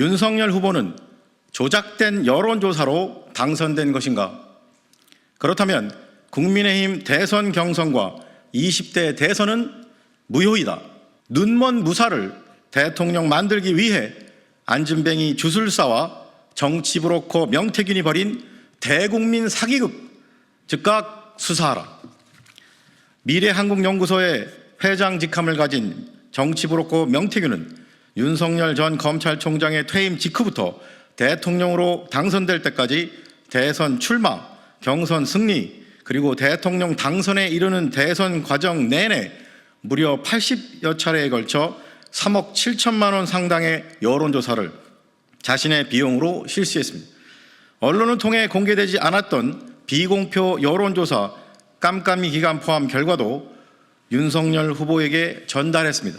윤석열 후보는 조작된 여론조사로 당선된 것인가? 그렇다면 국민의힘 대선 경선과 20대 대선은 무효이다. 눈먼 무사를 대통령 만들기 위해 안진뱅이 주술사와 정치 브로커 명태균이 벌인 대국민 사기극 즉각 수사하라. 미래한국연구소의 회장 직함을 가진 정치 브로커 명태균은 윤석열 전 검찰총장의 퇴임 직후부터 대통령으로 당선될 때까지 대선 출마, 경선 승리, 그리고 대통령 당선에 이르는 대선 과정 내내 무려 80여 차례에 걸쳐 3억 7천만 원 상당의 여론조사를 자신의 비용으로 실시했습니다. 언론을 통해 공개되지 않았던 비공표 여론조사 깜깜이 기간 포함 결과도 윤석열 후보에게 전달했습니다.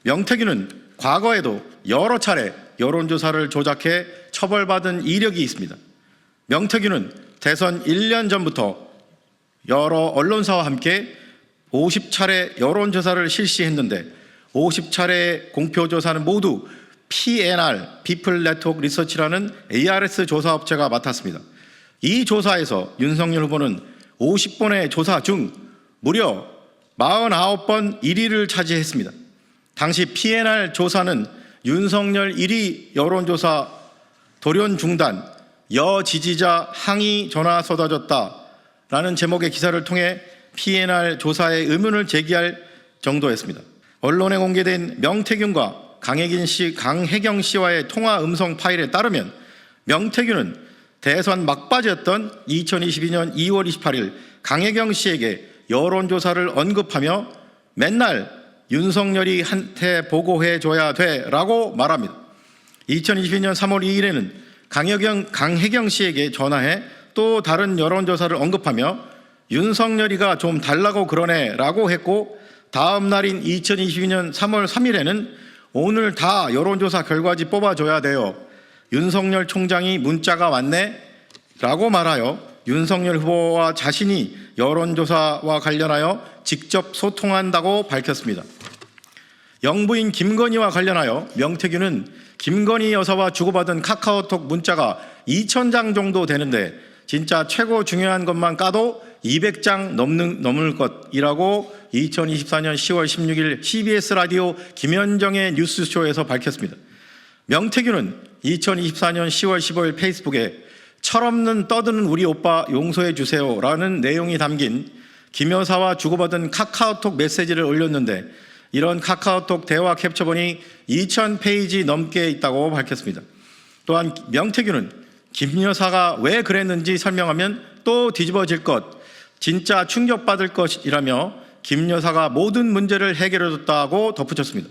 명태균은 과거에도 여러 차례 여론조사를 조작해 처벌받은 이력이 있습니다. 명태균은 대선 1년 전부터 여러 언론사와 함께 50차례 여론조사를 실시했는데 50차례의 공표조사는 모두 PNR, People Network Research라는 ARS 조사업체가 맡았습니다. 이 조사에서 윤석열 후보는 50번의 조사 중 무려 49번 1위를 차지했습니다. 당시 PNR 조사는 윤석열 1위 여론조사 돌연 중단, 여지지자 항의 전화 쏟아졌다라는 제목의 기사를 통해 PNR 조사에 의문을 제기할 정도였습니다. 언론에 공개된 명태균과 강혜경 씨와의 통화 음성 파일에 따르면 명태균은 대선 막바지였던 2022년 2월 28일 강혜경 씨에게 여론조사를 언급하며 맨날 윤석열이 한테 보고해줘야 돼 라고 말합니다. 2022년 3월 2일에는 강혜경 씨에게 전화해 또 다른 여론조사를 언급하며 윤석열이가 좀 달라고 그러네 라고 했고, 다음 날인 2022년 3월 3일에는 오늘 다 여론조사 결과지 뽑아줘야 돼요. 윤석열 총장이 문자가 왔네 라고 말하여 윤석열 후보와 자신이 여론조사와 관련하여 직접 소통한다고 밝혔습니다. 영부인 김건희와 관련하여 명태균은 김건희 여사와 주고받은 카카오톡 문자가 2,000장 정도 되는데 진짜 최고 중요한 것만 까도 200장 넘을 것이라고 2024년 10월 16일 CBS 라디오 김현정의 뉴스쇼에서 밝혔습니다. 명태균은 2024년 10월 15일 페이스북에 철없는 떠드는 우리 오빠 용서해 주세요 라는 내용이 담긴 김 여사와 주고받은 카카오톡 메시지를 올렸는데 이런 카카오톡 대화 캡처본이 2,000페이지 넘게 있다고 밝혔습니다. 또한 명태균은 김 여사가 왜 그랬는지 설명하면 또 뒤집어질 것, 진짜 충격받을 것이라며 김 여사가 모든 문제를 해결해줬다고 덧붙였습니다.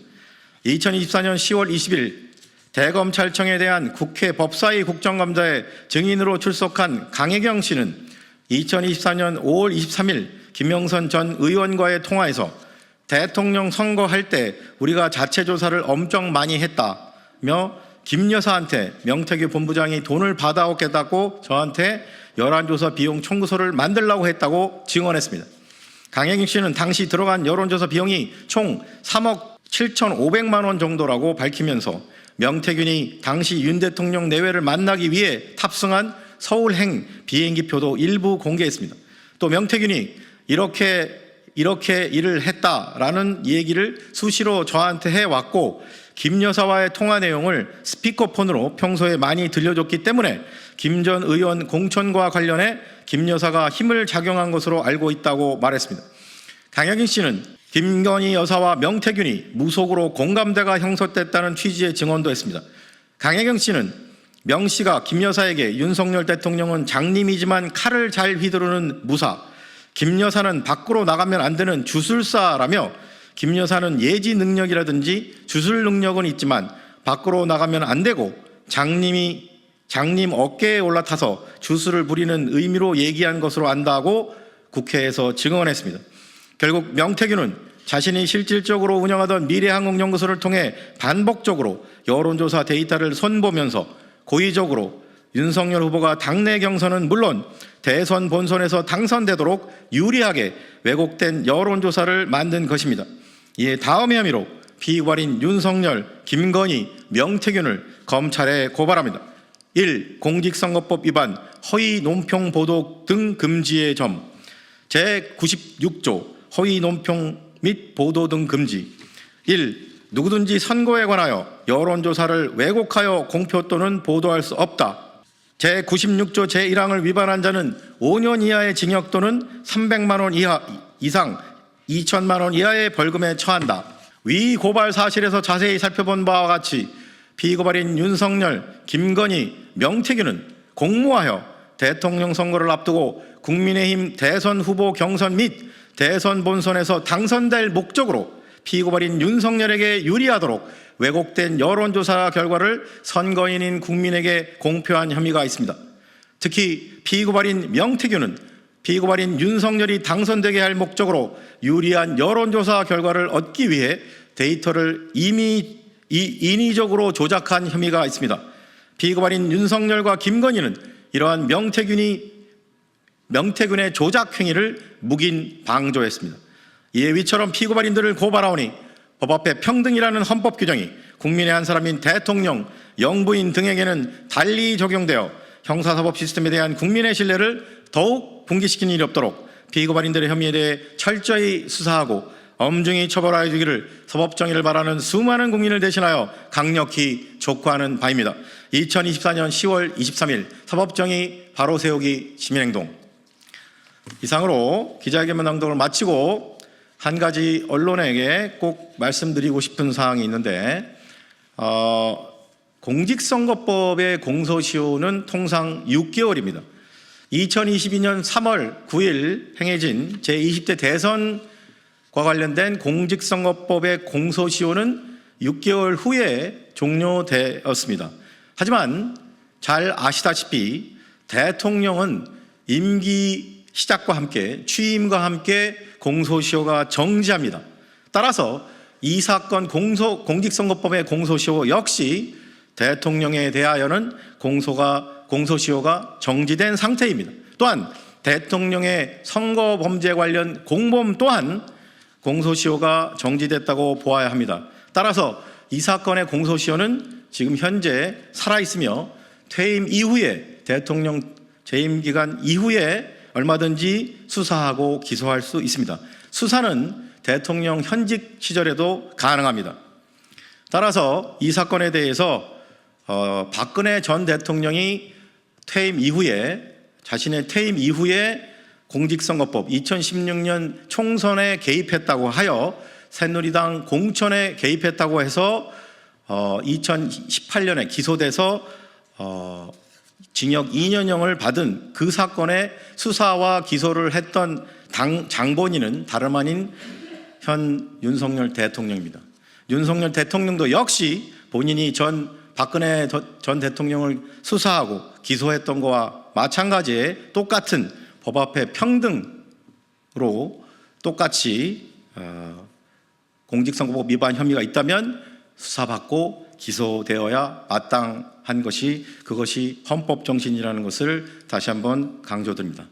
2024년 10월 20일 대검찰청에 대한 국회 법사위 국정감사에 증인으로 출석한 강혜경 씨는 2024년 5월 23일 김영선 전 의원과의 통화에서 대통령 선거할 때 우리가 자체 조사를 엄청 많이 했다며 김 여사한테 명태균 본부장이 돈을 받아오겠다고 저한테 여론조사 비용 청구서를 만들라고 했다고 증언했습니다. 강혜경 씨는 당시 들어간 여론조사 비용이 총 3억 7,500만 원 정도라고 밝히면서 명태균이 당시 윤 대통령 내외를 만나기 위해 탑승한 서울행 비행기표도 일부 공개했습니다. 또 명태균이 이렇게 일을 했다라는 얘기를 수시로 저한테 해왔고 김 여사와의 통화 내용을 스피커폰으로 평소에 많이 들려줬기 때문에 김 전 의원 공천과 관련해 김 여사가 힘을 작용한 것으로 알고 있다고 말했습니다. 강혜경 씨는 김건희 여사와 명태균이 무속으로 공감대가 형성됐다는 취지의 증언도 했습니다. 강혜경 씨는 명 씨가 김 여사에게 윤석열 대통령은 장님이지만 칼을 잘 휘두르는 무사, 김 여사는 밖으로 나가면 안 되는 주술사라며 김 여사는 예지 능력이라든지 주술 능력은 있지만 밖으로 나가면 안 되고 장님 어깨에 올라타서 주술을 부리는 의미로 얘기한 것으로 안다고 국회에서 증언했습니다. 결국 명태균은 자신이 실질적으로 운영하던 미래한국연구소를 통해 반복적으로 여론조사 데이터를 손보면서 고의적으로 윤석열 후보가 당내 경선은 물론 대선 본선에서 당선되도록 유리하게 왜곡된 여론조사를 만든 것입니다. 이에 다음의 혐의로 피고발인 윤석열, 김건희, 명태균을 검찰에 고발합니다. 1. 공직선거법 위반, 허위 논평 보도 등 금지의 점. 제96조 허위 논평 및 보도 등 금지. 1. 누구든지 선거에 관하여 여론조사를 왜곡하여 공표 또는 보도할 수 없다. 제96조 제1항을 위반한 자는 5년 이하의 징역 또는 300만 원 이상 2천만 원 이하의 벌금에 처한다. 위 고발 사실에서 자세히 살펴본 바와 같이 피고발인 윤석열, 김건희, 명태균은 공모하여 대통령 선거를 앞두고 국민의힘 대선 후보 경선 및 대선 본선에서 당선될 목적으로 피고발인 윤석열에게 유리하도록 왜곡된 여론조사 결과를 선거인인 국민에게 공표한 혐의가 있습니다. 특히 피고발인 명태균은 피고발인 윤석열이 당선되게 할 목적으로 유리한 여론조사 결과를 얻기 위해 데이터를 이미 인위적으로 조작한 혐의가 있습니다. 피고발인 윤석열과 김건희는 이러한 명태균의 조작 행위를 묵인 방조했습니다. 이에 위처럼 피고발인들을 고발하오니 법 앞에 평등이라는 헌법 규정이 국민의 한 사람인 대통령, 영부인 등에게는 달리 적용되어 형사사법 시스템에 대한 국민의 신뢰를 더욱 붕괴시키는 일이 없도록 피고발인들의 혐의에 대해 철저히 수사하고 엄중히 처벌하여 주기를 사법정의를 바라는 수많은 국민을 대신하여 강력히 촉구하는 바입니다. 2024년 10월 23일 사법정의 바로 세우기 시민행동. 이상으로 기자회견 낭독을 마치고 한 가지 언론에게 꼭 말씀드리고 싶은 사항이 있는데, 공직선거법의 공소시효는 통상 6개월입니다. 2022년 3월 9일 행해진 제20대 대선과 관련된 공직선거법의 공소시효는 6개월 후에 종료되었습니다. 하지만 잘 아시다시피 대통령은 임기 시작과 함께 취임과 함께 공소시효가 정지합니다. 따라서 이 사건 공직선거법의 공소시효 역시 대통령에 대하여는 공소시효가 정지된 상태입니다. 또한 대통령의 선거범죄 관련 공범 또한 공소시효가 정지됐다고 보아야 합니다. 따라서 이 사건의 공소시효는 지금 현재 살아있으며 퇴임 이후에 대통령 재임 기간 이후에 얼마든지 수사하고 기소할 수 있습니다. 수사는 대통령 현직 시절에도 가능합니다. 따라서 이 사건에 대해서 박근혜 전 대통령이 자신의 퇴임 이후에 공직선거법 2016년 총선에 개입했다고 하여 새누리당 공천에 개입했다고 해서 2018년에 기소돼서 징역 2년형을 받은 그 사건의 수사와 기소를 했던 장본인은 다름 아닌 현 윤석열 대통령입니다. 윤석열 대통령도 역시 본인이 박근혜 전 대통령을 수사하고 기소했던 것과 마찬가지의 똑같은 법 앞에 평등으로 똑같이 공직선거법 위반 혐의가 있다면 수사받고 기소되어야 마땅한 그것이 헌법 정신이라는 것을 다시 한번 강조드립니다.